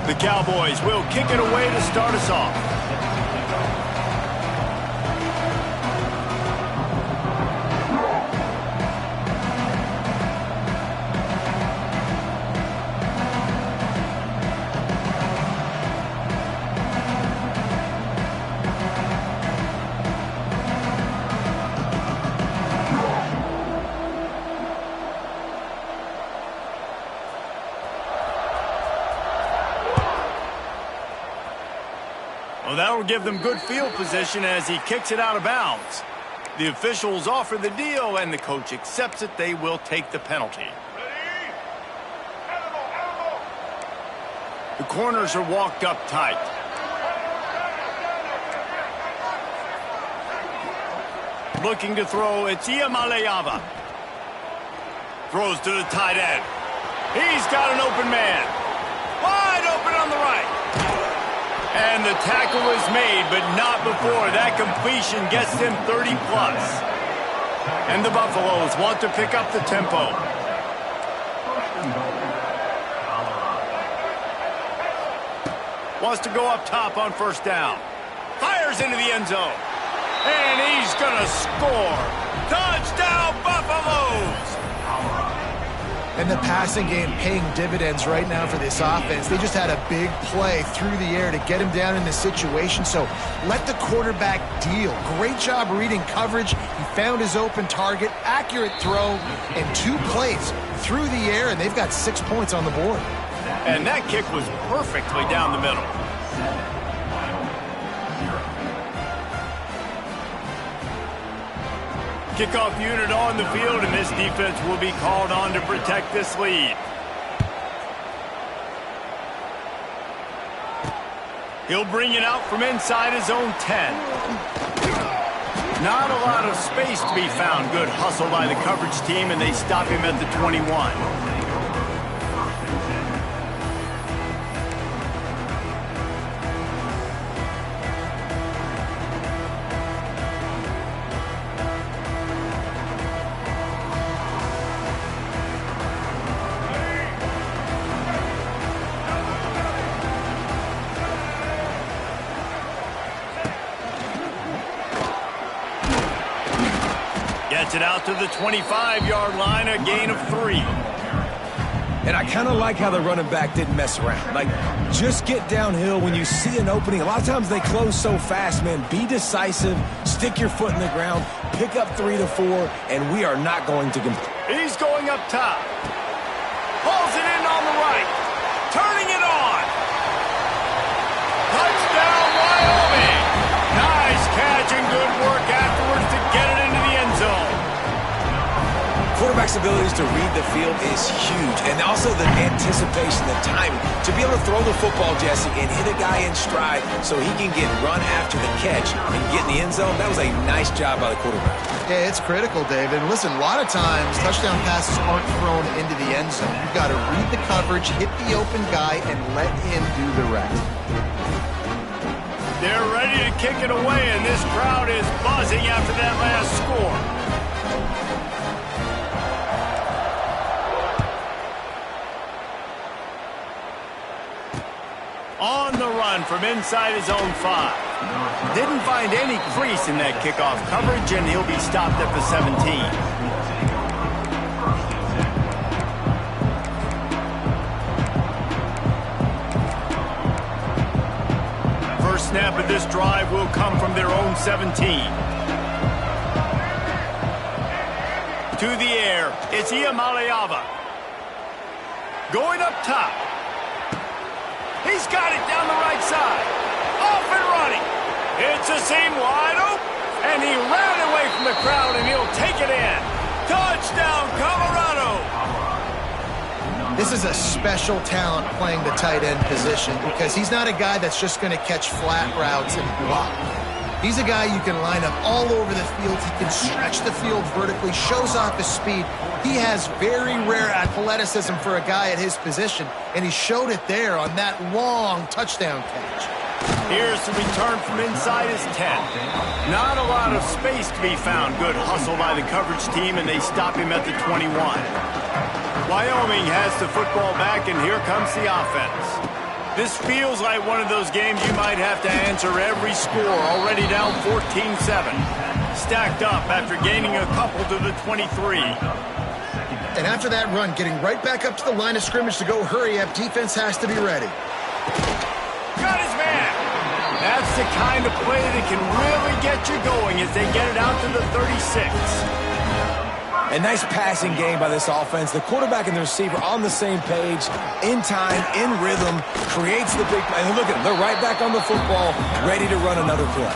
The Cowboys will kick it away to start us off. Well, that'll give them good field position as he kicks it out of bounds. The officials offer the deal, and the coach accepts it. They will take the penalty. The corners are walked up tight. Looking to throw, it's Iamaleava. Throws to the tight end. He's got an open man. Wide open on the right. And the tackle is made, but not before that completion gets them 30+. And the Buffaloes want to pick up the tempo. Wants to go up top on first down. Fires into the end zone. And he's going to score. Touchdown, Buffaloes! And the passing game paying dividends right now for this offense. They just had a big play through the air to get him down in this situation. So let the quarterback deal. Great job reading coverage. He found his open target, accurate throw, and 2 plays through the air, and they've got 6 points on the board. And that kick was perfectly down the middle. Kickoff unit on the field, and this defense will be called on to protect this lead. He'll bring it out from inside his own 10. Not a lot of space to be found. Good hustle by the coverage team, and they stop him at the 21. Gets it out to the 25-yard line, a gain of 3. And I kind of like how the running back didn't mess around. Like, just get downhill when you see an opening. A lot of times they close so fast, man. Be decisive, stick your foot in the ground, pick up 3 to 4, and we are not going to complete. He's going up top. Pulls it in on the right. Turning it on. Touchdown, Wyoming. Nice catch and good work afterwards to get it into the end zone. Quarterback's abilities to read the field is huge, and also the anticipation, the timing. To be able to throw the football, Jesse, and hit a guy in stride so he can get run after the catch and get in the end zone, that was a nice job by the quarterback. Yeah, it's critical, David. Listen, a lot of times touchdown passes aren't thrown into the end zone. You've got to read the coverage, hit the open guy, and let him do the rest. They're ready to kick it away, and this crowd is buzzing after that last score. On the run from inside his own 5. Didn't find any crease in that kickoff coverage, and he'll be stopped at the 17. First snap of this drive will come from their own 17. To the air, it's Iamaleava. Going up top. He's got it down the right side. Off and running. It's a seam wide open. And he ran away from the crowd, and he'll take it in. Touchdown, Colorado. This is a special talent playing the tight end position because he's not a guy that's just going to catch flat routes and block. He's a guy you can line up all over the field. He can stretch the field vertically, shows off his speed. He has very rare athleticism for a guy at his position, and he showed it there on that long touchdown catch. Here's the return from inside his 10. Not a lot of space to be found. Good hustle by the coverage team, and they stop him at the 21. Wyoming has the football back, and here comes the offense. This feels like one of those games you might have to answer every score. Already down 14-7. Stacked up after gaining a couple to the 23. And after that run, getting right back up to the line of scrimmage to go hurry up, defense has to be ready. Got his man. That's the kind of play that can really get you going as they get it out to the 36. A nice passing game by this offense. The quarterback and the receiver on the same page, in time, in rhythm, creates the big play. And look at them. They're right back on the football, ready to run another play.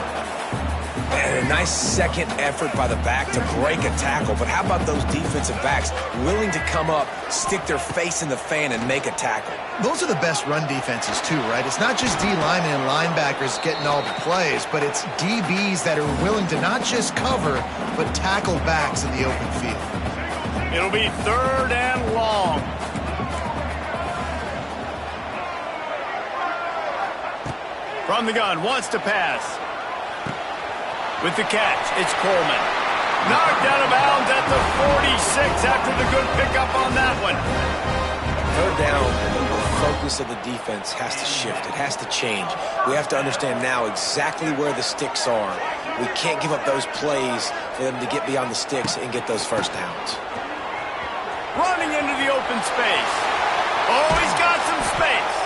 And a nice second effort by the back to break a tackle. But how about those defensive backs willing to come up, stick their face in the fan, and make a tackle? Those are the best run defenses, too, right? It's not just D linemen and linebackers getting all the plays, but it's DBs that are willing to not just cover, but tackle backs in the open field. It'll be 3rd and long. From the gun, wants to pass. With the catch, it's Coleman. Knocked out of bounds at the 46 after the good pickup on that one. 3rd down, the focus of the defense has to shift. It has to change. We have to understand now exactly where the sticks are. We can't give up those plays for them to get beyond the sticks and get those first downs. Running into the open space. Oh, he's got some space.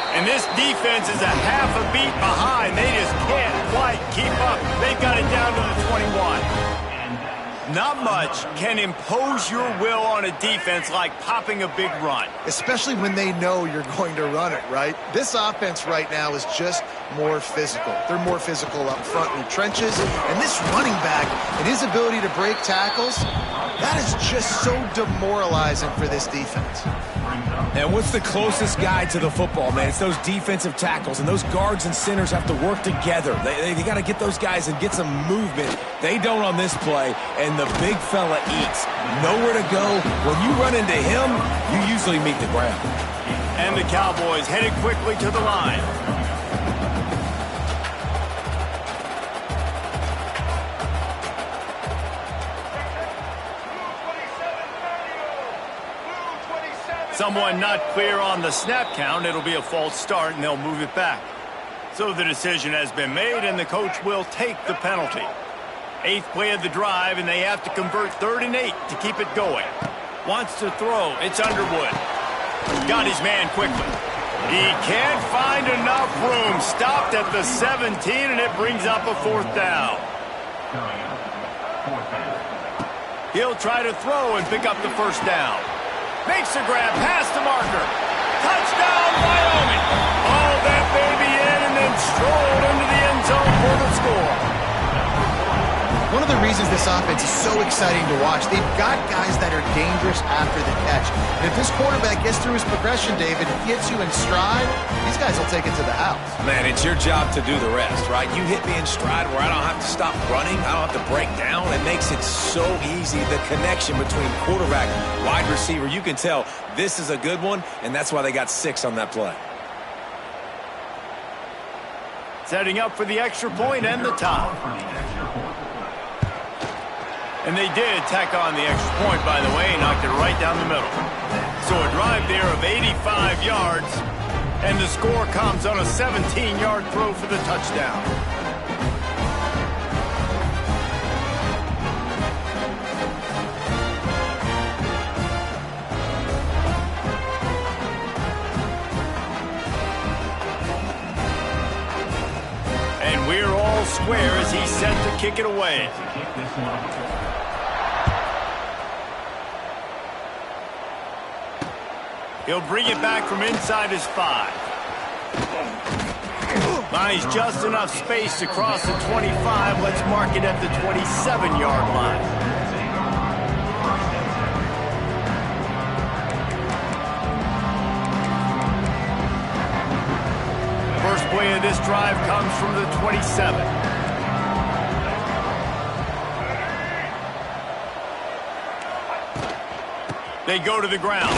And this defense is a half a beat behind. They just can't quite keep up. They've got it down to the 21. Not much can impose your will on a defense like popping a big run. Especially when they know you're going to run it, right? This offense right now is just more physical. They're more physical up front in the trenches. And this running back and his ability to break tackles, that is just so demoralizing for this defense. And what's the closest guy to the football, man? It's those defensive tackles, and those guards and centers have to work together. They got to get those guys and get some movement. They don't on this play, and the big fella eats. Nowhere to go. When you run into him, you usually meet the ground. And the Cowboys headed quickly to the line. Someone not clear on the snap count. It'll be a false start, and they'll move it back. So the decision has been made, and the coach will take the penalty. 8th play of the drive, and they have to convert 3rd and 8 to keep it going. Wants to throw. It's Underwood. Got his man quickly. He can't find enough room. Stopped at the 17, and it brings up a 4th down. He'll try to throw and pick up the 1st down. Makes a grab, pass the marker. Touchdown, Wyoming. All that baby in and then strolled into the end zone for the score. One of the reasons this offense is so exciting to watch, they've got guys that are dangerous after the catch. And if this quarterback gets through his progression, David, gets you in stride, these guys will take it to the house. Man, it's your job to do the rest, right? You hit me in stride where I don't have to stop running. I don't have to break down. It makes it so easy. The connection between quarterback, wide receiver, you can tell this is a good one, and that's why they got 6 on that play. Setting up for the extra point and the tie. And they did tack on the extra point, by the way, knocked it right down the middle. So a drive there of 85 yards, and the score comes on a 17-yard throw for the touchdown. And we're all square as he's set to kick it away. He'll bring it back from inside his 5. Finds just enough space to cross the 25. Let's mark it at the 27-yard line. First play of this drive comes from the 27. They go to the ground.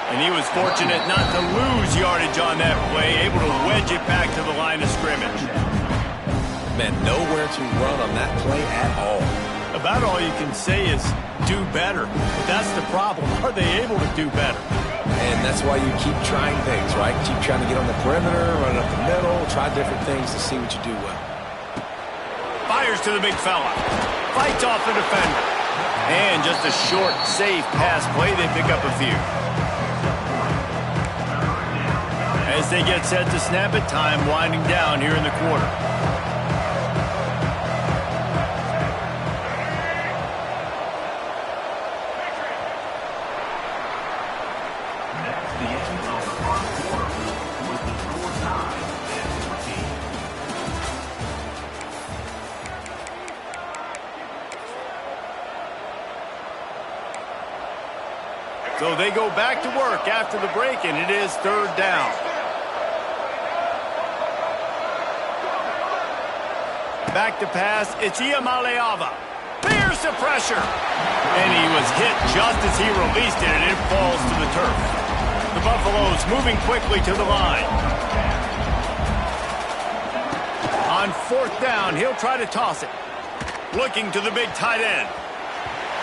And he was fortunate not to lose yardage on that play, able to wedge it back to the line of scrimmage. Man, nowhere to run on that play at all. About all you can say is do better. That's the problem. Are they able to do better? And that's why you keep trying things, right? Keep trying to get on the perimeter, run up the middle, try different things to see what you do well. Fires to the big fella. Fights off the defender. And just a short, safe pass play. They pick up a few. As they get set to snap it, time winding down here in the quarter. So they go back to work after the break, and it is third down. Back to pass, it's Iamaleava. Fierce the pressure. And he was hit just as he released it, and it falls to the turf. The Buffaloes moving quickly to the line. On fourth down, he'll try to toss it. Looking to the big tight end.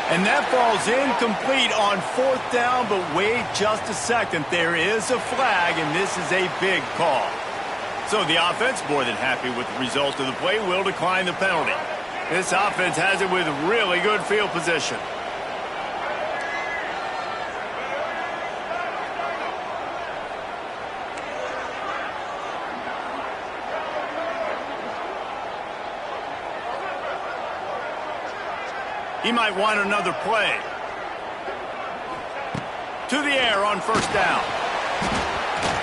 And that falls incomplete on fourth down, but wait just a second. There is a flag, and this is a big call. So the offense, more than happy with the result of the play, will decline the penalty. This offense has it with really good field position. He might want another play. To the air on first down.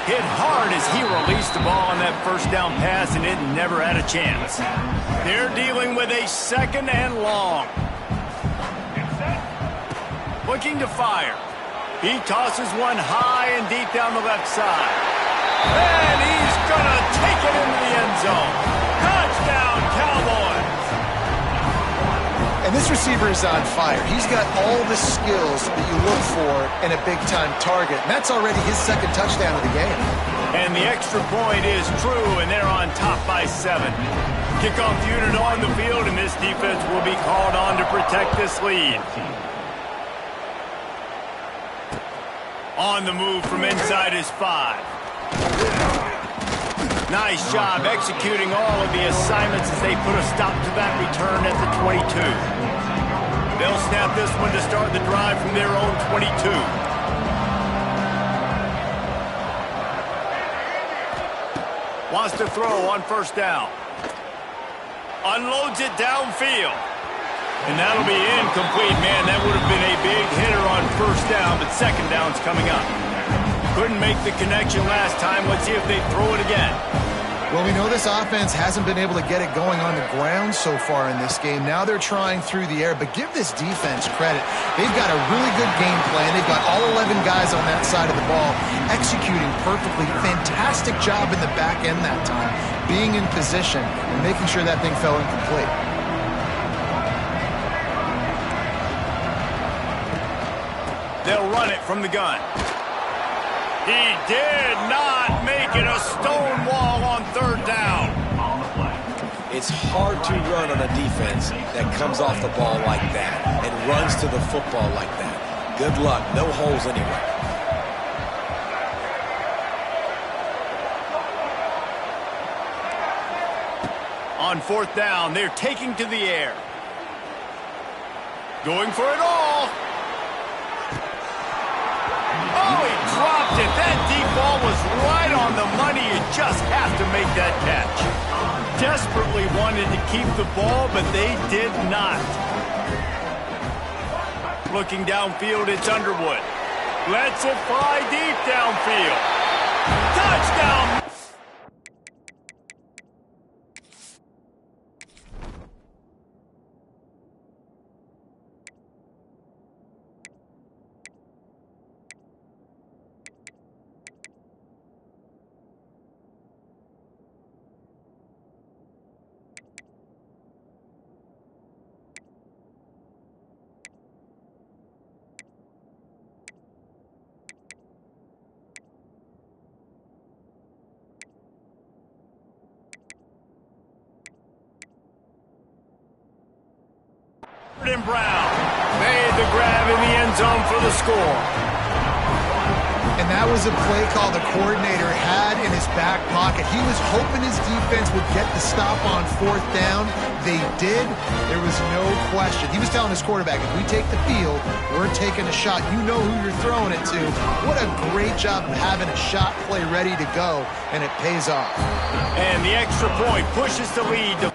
Hit hard as he released the ball on that first down pass, and it never had a chance. They're dealing with a second and long. Looking to fire. He tosses one high and deep down the left side. And he's going to take it into the end zone. Touchdown, Cowboys! And this receiver is on fire. He's got all the skills that you look for in a big-time target. And that's already his second touchdown of the game. And the extra point is true, and they're on top by 7. Kickoff unit on the field, and this defense will be called on to protect this lead. On the move from inside his 5. Nice job executing all of the assignments as they put a stop to that return at the 22. They'll snap this one to start the drive from their own 22. Wants to throw on first down. Unloads it downfield. And that'll be incomplete, man. That would have been a big hitter on first down, but second down's coming up. Couldn't make the connection last time. Let's see if they throw it again. Well, we know this offense hasn't been able to get it going on the ground so far in this game. Now they're trying through the air, but give this defense credit. They've got a really good game plan. They've got all 11 guys on that side of the ball executing perfectly. Fantastic job in the back end that time, being in position and making sure that thing fell incomplete. They'll run it from the gun. He did not make it a stone wall on third down. It's hard to run on a defense that comes off the ball like that and runs to the football like that. Good luck. No holes anywhere. On fourth down, they're taking to the air. Going for it all. Oh, he dropped it. That deep ball was right on the money. You just have to make that catch. Desperately wanted to keep the ball, but they did not. Looking downfield, it's Underwood. Lets it fly deep downfield. Touchdown! And Brown made the grab in the end zone for the score. And that was a play call the coordinator had in his back pocket. He was hoping his defense would get the stop on 4th down. They did. There was no question. He was telling his quarterback, if we take the field, we're taking a shot. You know who you're throwing it to. What a great job of having a shot play ready to go, and it pays off. And the extra point pushes the lead to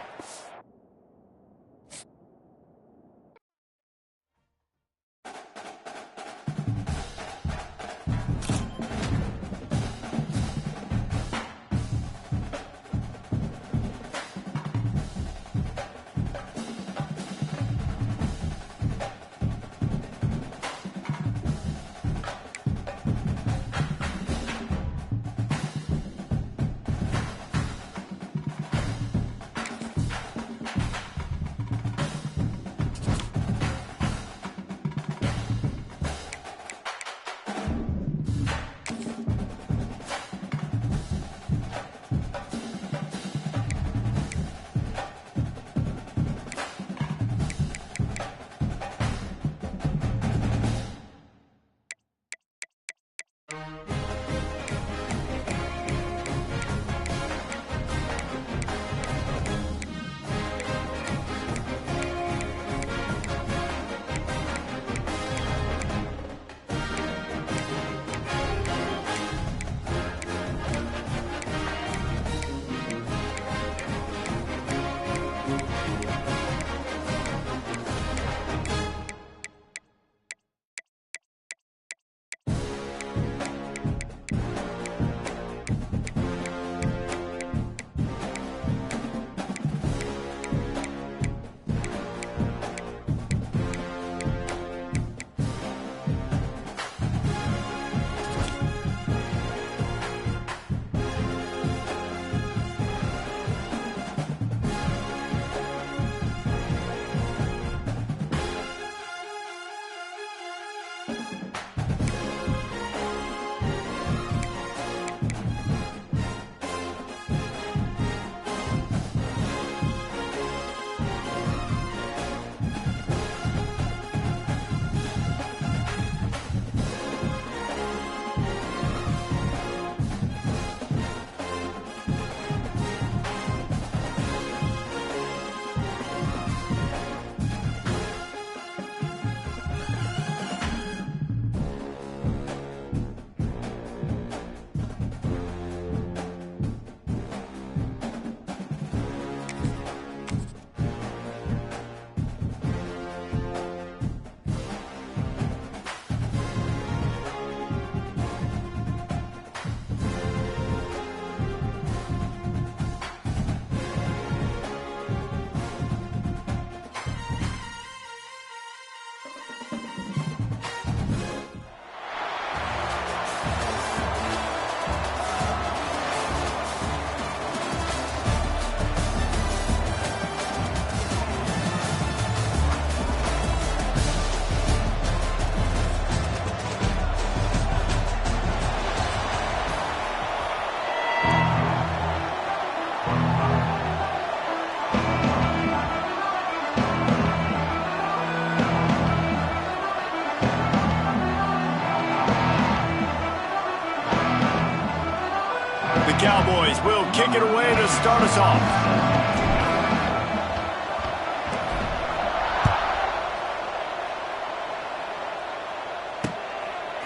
Cowboys will kick it away to start us off.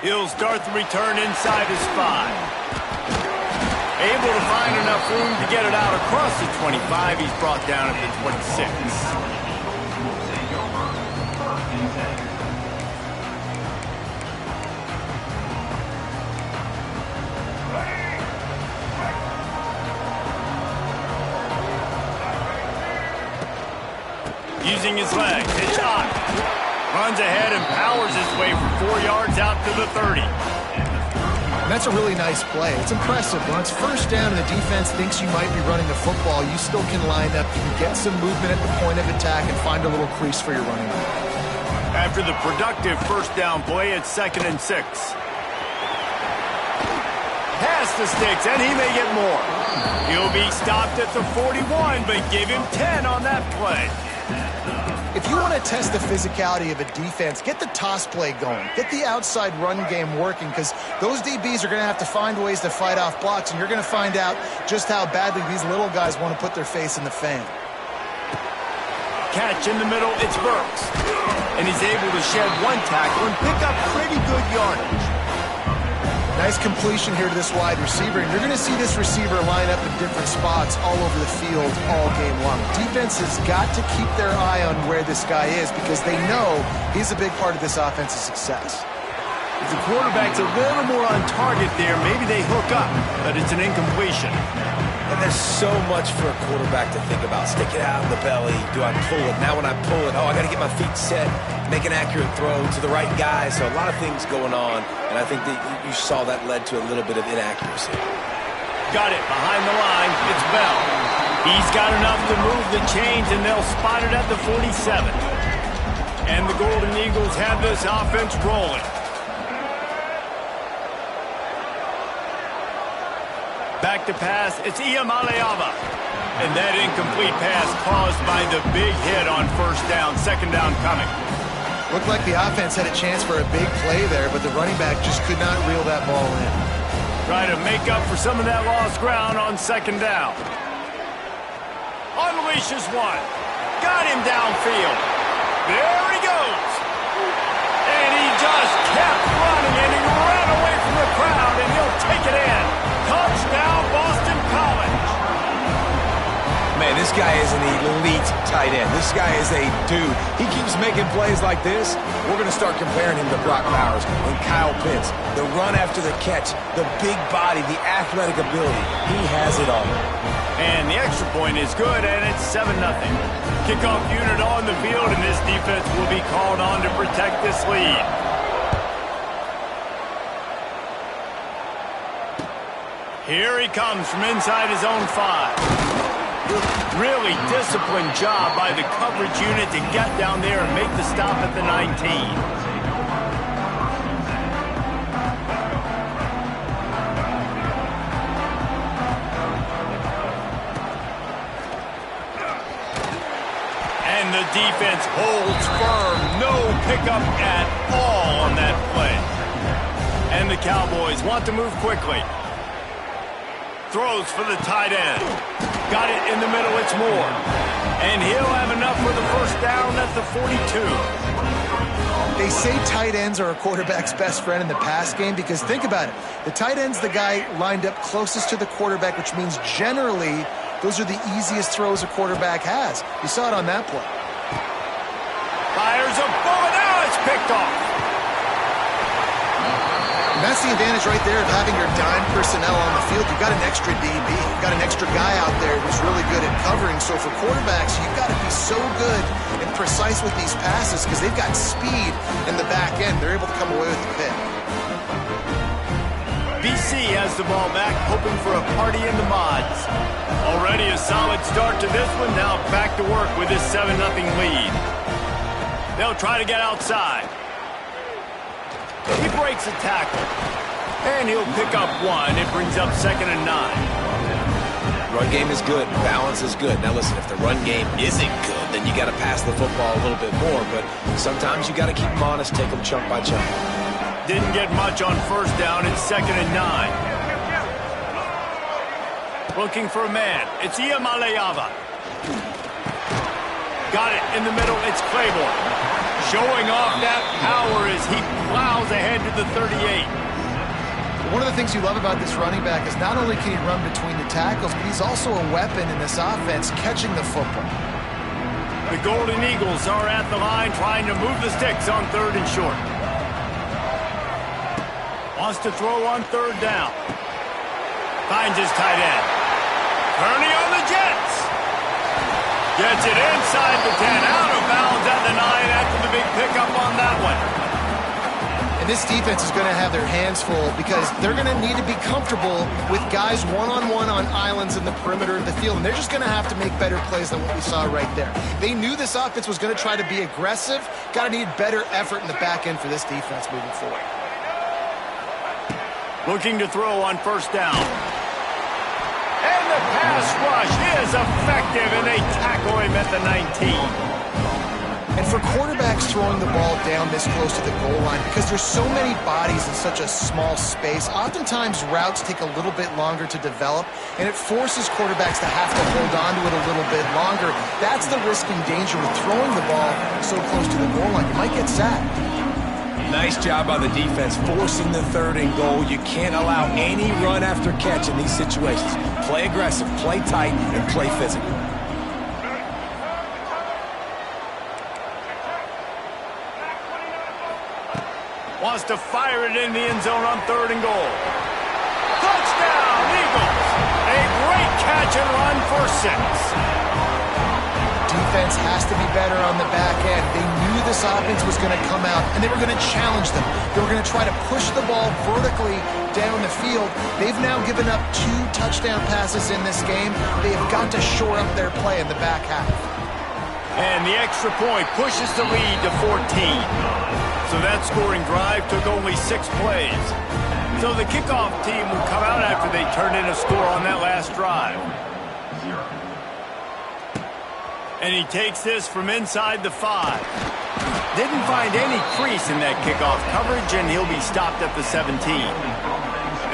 He'll start the return inside his 5. Able to find enough room to get it out across the 25. He's brought down at the 26. Using his legs, his shot. Runs ahead and powers his way for 4 yards out to the 30. That's a really nice play. It's impressive. When it's first down and the defense thinks you might be running the football, you still can line up. You can get some movement at the point of attack and find a little crease for your running back. After the productive first down play, it's 2nd and 6. Pass the sticks, and he may get more. He'll be stopped at the 41, but give him 10 on that play. if you want to test the physicality of a defense, get the toss play going. Get the outside run game working, because those DBs are going to have to find ways to fight off blocks, and you're going to find out just how badly these little guys want to put their face in the fan. Catch in the middle, it's Burks. And he's able to shed one tackle and pick up pretty good yardage. Nice completion here to this wide receiver, and you're going to see this receiver line up in different spots all over the field all game long. Defense has got to keep their eye on where this guy is, because they know he's a big part of this offense's success. If the quarterback's a little more on target there, maybe they hook up, but it's an incompletion. And there's so much for a quarterback to think about. Stick it out in the belly. Do I pull it? Now when I pull it, I got to get my feet set, make an accurate throw to the right guy. So a lot of things going on, and I think that you saw that led to a little bit of inaccuracy. Got it behind the line. It's Bell. He's got enough to move the chains, and they'll spot it at the 47. And the Golden Eagles have this offense rolling. Back to pass, it's Iamaleava. And that incomplete pass caused by the big hit on first down, second down coming. Looked like the offense had a chance for a big play there, but the running back just could not reel that ball in. Try to make up for some of that lost ground on second down. Unleashes one. Got him downfield. There he goes. And he just kept running, and he ran away from the crowd, and he'll take it in. Touchdown, Boston College. Man, this guy is an elite tight end. This guy is a dude. He keeps making plays like this. We're going to start comparing him to Brock Bowers and Kyle Pitts. The run after the catch, the big body, the athletic ability. He has it all. And the extra point is good, and it's 7-0. Kickoff unit on the field, and this defense will be called on to protect this lead. Here he comes from inside his own 5. Really disciplined job by the coverage unit to get down there and make the stop at the 19. And the defense holds firm. No pickup at all on that play. And the Cowboys want to move quickly. Throws for the tight end. Got it in the middle, it's Moore. And he'll have enough for the first down at the 42. They say tight ends are a quarterback's best friend in the pass game, because think about it. The tight end's the guy lined up closest to the quarterback, which means generally those are the easiest throws a quarterback has. You saw it on that play. Fires a bullet. Now it's picked off. And that's the advantage right there of having your dime personnel on the field. You've got an extra DB. You've got an extra guy out there who's really good at covering. So for quarterbacks, you've got to be so good and precise with these passes, because they've got speed in the back end. They're able to come away with the pick. BC has the ball back, hoping for a party in the mods. Already a solid start to this one. Now back to work with this 7-0 lead. They'll try to get outside. He breaks a tackle, and he'll pick up one. It brings up 2nd and 9. Run game is good. Balance is good. Now listen, if the run game isn't good, then you got to pass the football a little bit more. But sometimes you got to keep them honest, take them chunk by chunk. Didn't get much on first down. It's 2nd and 9. Looking for a man. It's Iamaleava. Got it in the middle. It's Claiborne. Showing off that power as he plows ahead to the 38. One of the things you love about this running back is not only can he run between the tackles, but he's also a weapon in this offense, catching the football. The Golden Eagles are at the line trying to move the sticks on 3rd and short. Wants to throw on 3rd down. Finds his tight end. Kearney on the Jets. Gets it inside the 10, out of bounds at the 9 after the big pickup on that one. And this defense is going to have their hands full, because they're going to need to be comfortable with guys one-on-one on islands in the perimeter of the field, and they're just going to have to make better plays than what we saw right there. They knew this offense was going to try to be aggressive. Got to need better effort in the back end for this defense moving forward. Looking to throw on first down. And the pass rush is effective, and they tackle him at the 19. And for quarterbacks throwing the ball down this close to the goal line, because there's so many bodies in such a small space, oftentimes routes take a little bit longer to develop, and it forces quarterbacks to have to hold on to it a little bit longer. That's the risk and danger with throwing the ball so close to the goal line. You might get sacked. Nice job by the defense forcing the 3rd and goal. You can't allow any run after catch in these situations. Play aggressive, play tight, and play physical. Wants to fire it in the end zone on 3rd and goal. Touchdown, Eagles! A great catch and run for 6. Defense has to be better on the back end. They knew this offense was going to come out, and they were going to challenge them. They were going to try to push the ball vertically down the field. They've now given up 2 touchdown passes in this game. They have got to shore up their play in the back half. And the extra point pushes the lead to 14. So that scoring drive took only 6 plays. So the kickoff team will come out after they turn in a score on that last drive. And he takes this from inside the 5. Didn't find any crease in that kickoff coverage, and he'll be stopped at the 17.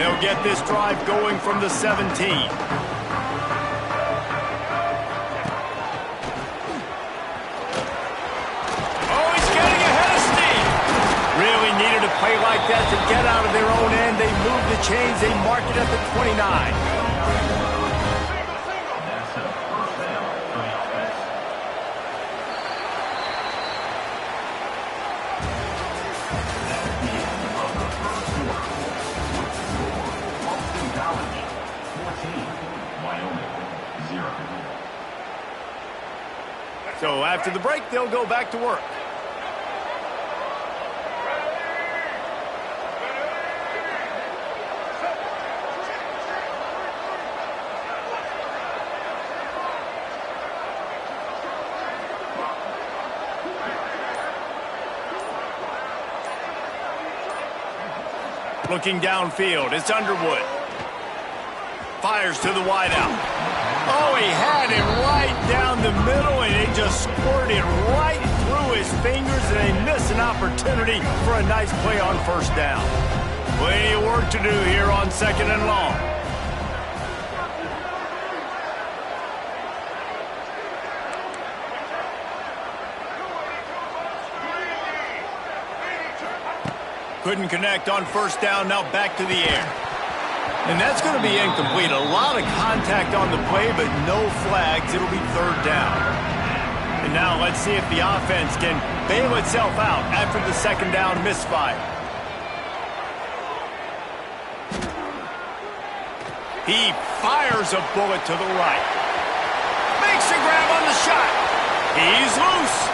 They'll get this drive going from the 17. Play like that to get out of their own end. They move the chains. They mark it at the 29. So after the break, they'll go back to work. Looking downfield, it's Underwood. Fires to the wideout. Oh, he had it right down the middle, and he just squirted right through his fingers, and they miss an opportunity for a nice play on 1st down. Plenty of work to do here on 2nd and long. Couldn't connect on 1st down, now back to the air. And that's going to be incomplete. A lot of contact on the play, but no flags. It'll be 3rd down. And now let's see if the offense can bail itself out after the 2nd down misfire. He fires a bullet to the right. Makes a grab on the shot. He's loose.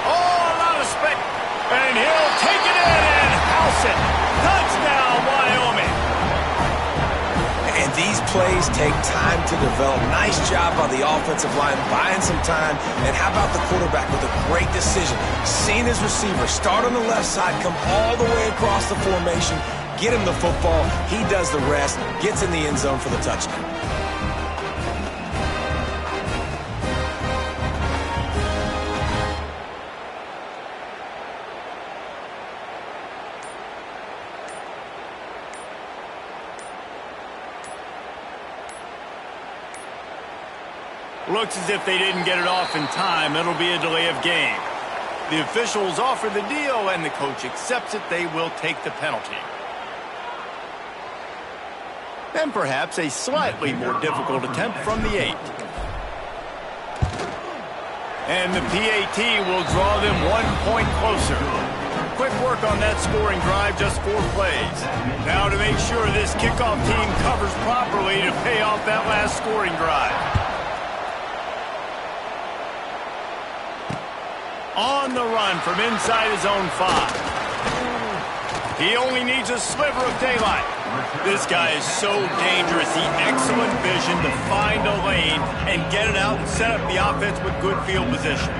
Oh, a lot of space. And he'll take it in and house it. Touchdown, Wyoming. And these plays take time to develop. Nice job by the offensive line, buying some time. And how about the quarterback with a great decision? Seeing his receiver start on the left side, come all the way across the formation, get him the football. He does the rest, gets in the end zone for the touchdown. Looks as if they didn't get it off in time. It'll be a delay of game. The officials offer the deal, and the coach accepts it. They will take the penalty. And perhaps a slightly more difficult attempt from the 8. And the PAT will draw them 1 point closer. Quick work on that scoring drive, just 4 plays. Now to make sure this kickoff team covers properly to pay off that last scoring drive. On the run from inside his own 5. He only needs a sliver of daylight. This guy is so dangerous. He excellent vision to find a lane and get it out and set up the offense with good field position.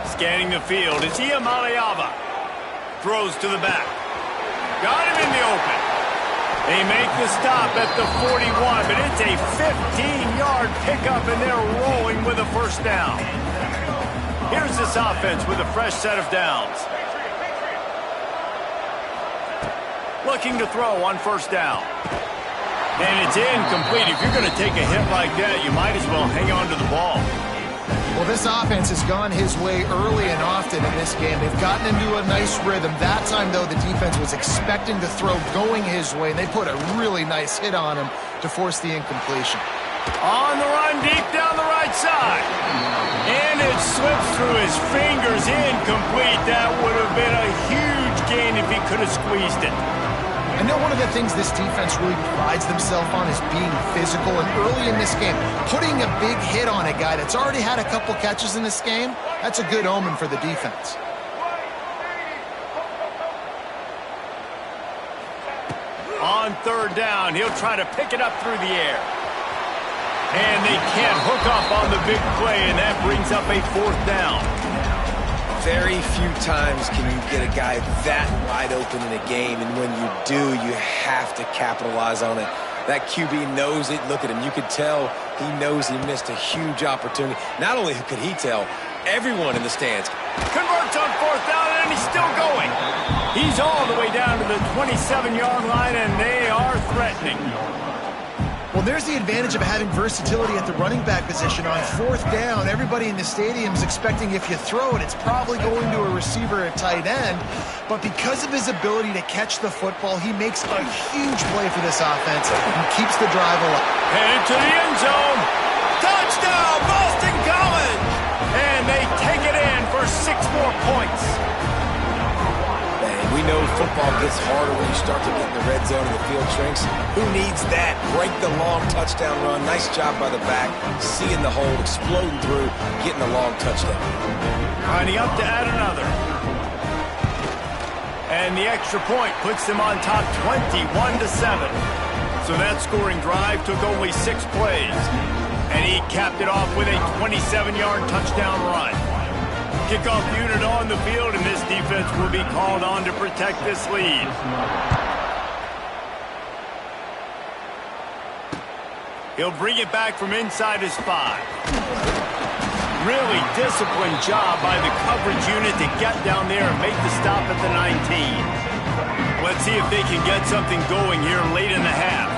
Scanning the field, it's Iamaleava. Throws to the back. Got him in the open. They make the stop at the 41, but it's a 15-yard pickup, and they're rolling with a first down. Here's this offense with a fresh set of downs. Looking to throw on first down. And it's incomplete. If you're going to take a hit like that, you might as well hang on to the ball. Well, this offense has gone his way early and often in this game. They've gotten into a nice rhythm. That time, though, the defense was expecting the throw going his way, and they put a really nice hit on him to force the incompletion. On the run, deep down the right side. And it slips through his fingers, incomplete. That would have been a huge gain if he could have squeezed it. I know one of the things this defense really prides themselves on is being physical, and early in this game, putting a big hit on a guy that's already had a couple catches in this game, that's a good omen for the defense. On third down, he'll try to pick it up through the air. And they can't hook up on the big play, and that brings up a fourth down. Very few times can you get a guy that wide open in a game, and when you do, you have to capitalize on it. That QB knows it. Look at him. You could tell he knows he missed a huge opportunity. Not only could he tell, everyone in the stands. Converts on fourth down, and he's still going. He's all the way down to the 27-yard line, and they are threatening. Well, there's the advantage of having versatility at the running back position. On fourth down, everybody in the stadium is expecting if you throw it, it's probably going to a receiver at tight end. But because of his ability to catch the football, he makes a huge play for this offense and keeps the drive alive. Headed to the end zone. Touchdown, Boston College! And they take it in for 6 more points. We know football gets harder when you start to get in the red zone and the field shrinks. Who needs that? Break the long touchdown run. Nice job by the back. Seeing the hole, exploding through, getting a long touchdown. Lining up to add another. And the extra point puts them on top 21-7. So that scoring drive took only 6 plays. And he capped it off with a 27-yard touchdown run. Kickoff unit on the field, and this defense will be called on to protect this lead. He'll bring it back from inside his 5. Really disciplined job by the coverage unit to get down there and make the stop at the 19. Let's see if they can get something going here late in the half.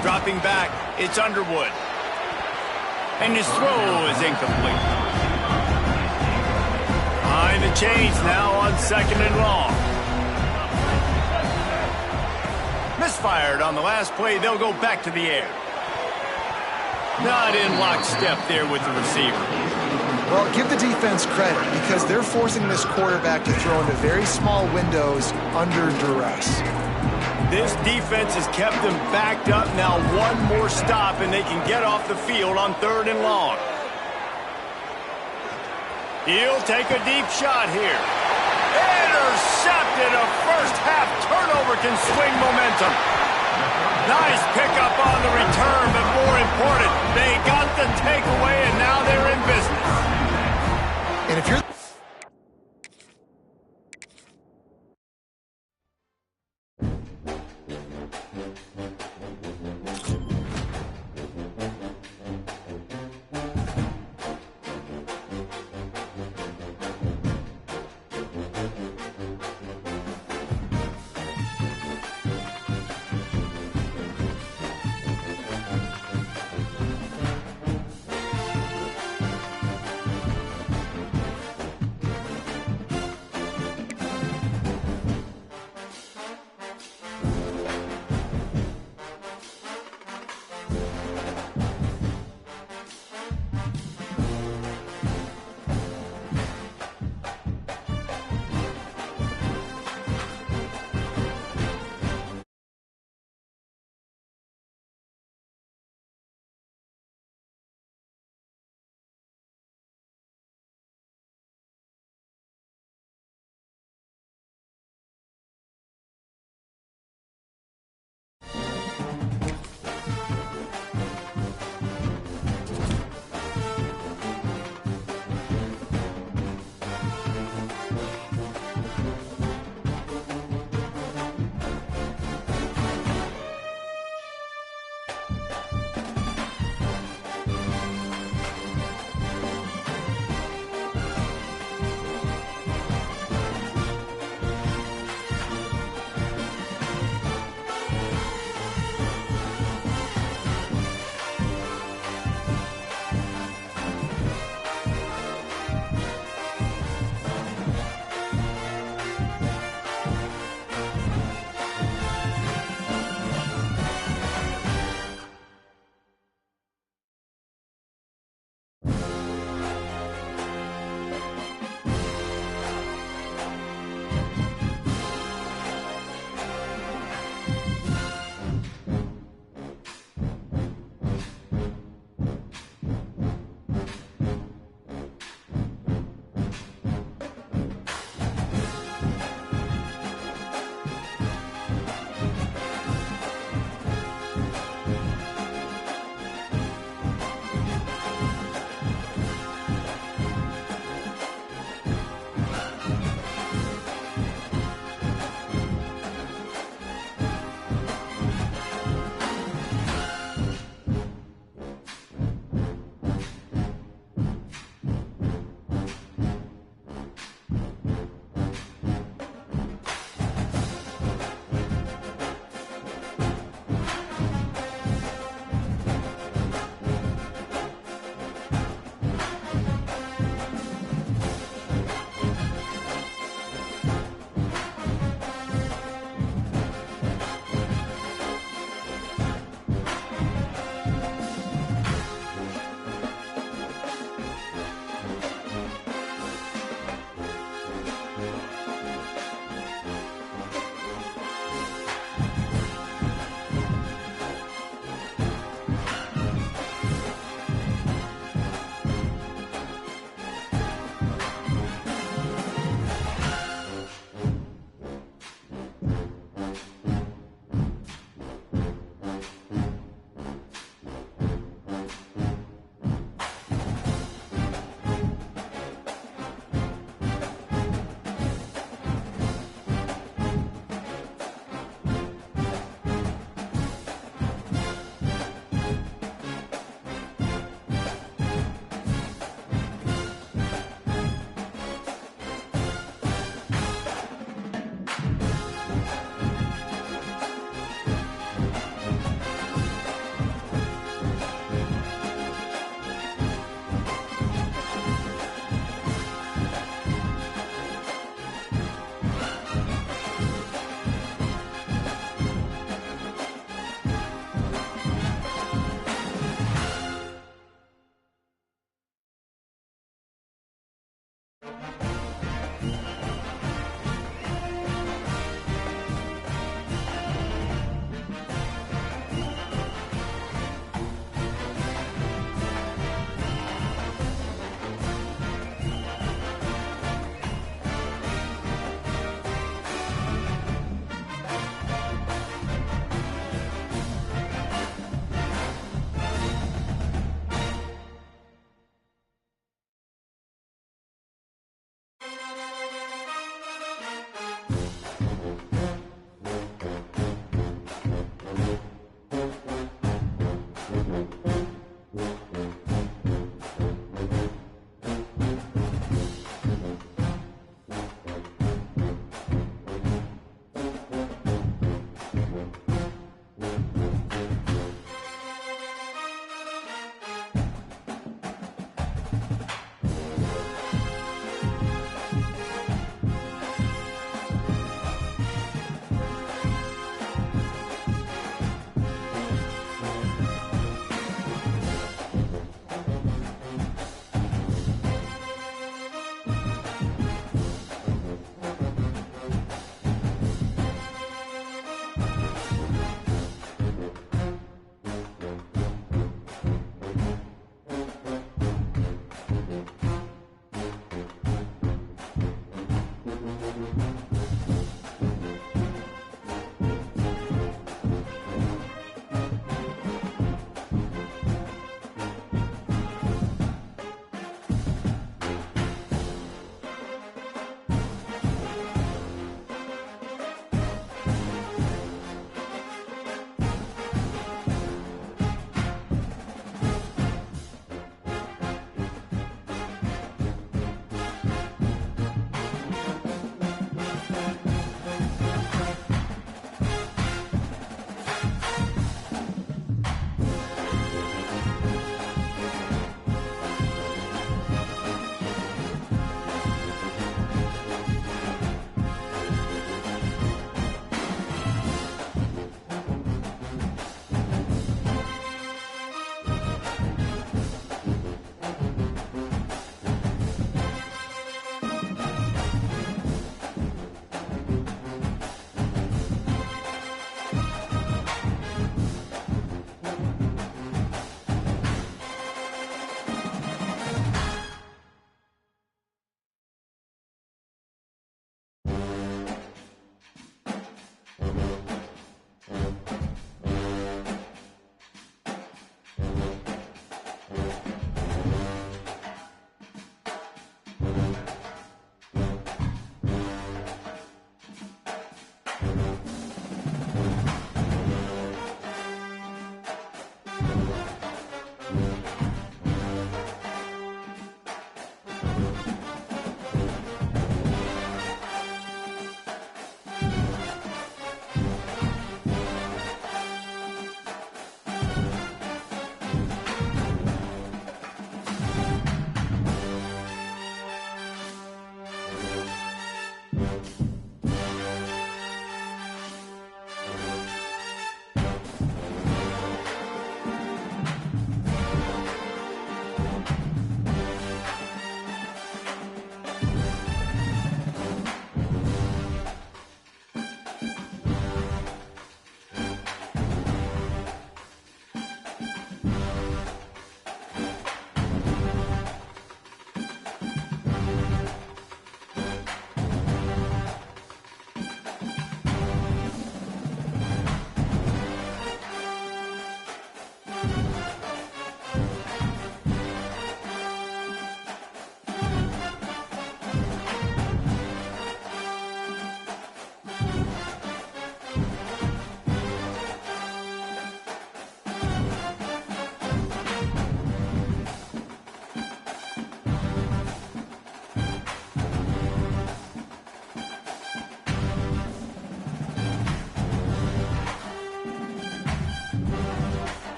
Dropping back, it's Underwood. And his throw is incomplete. Behind the chains now on 2nd and long. Misfired on the last play. They'll go back to the air. Not in lockstep there with the receiver. Well, give the defense credit because they're forcing this quarterback to throw into very small windows under duress. This defense has kept them backed up. Now one more stop and they can get off the field on 3rd and long. He'll take a deep shot here. Intercepted. A first-half turnover can swing momentum. Nice pickup on the return, but more important, they got the takeaway, and now they're in business. And if you're...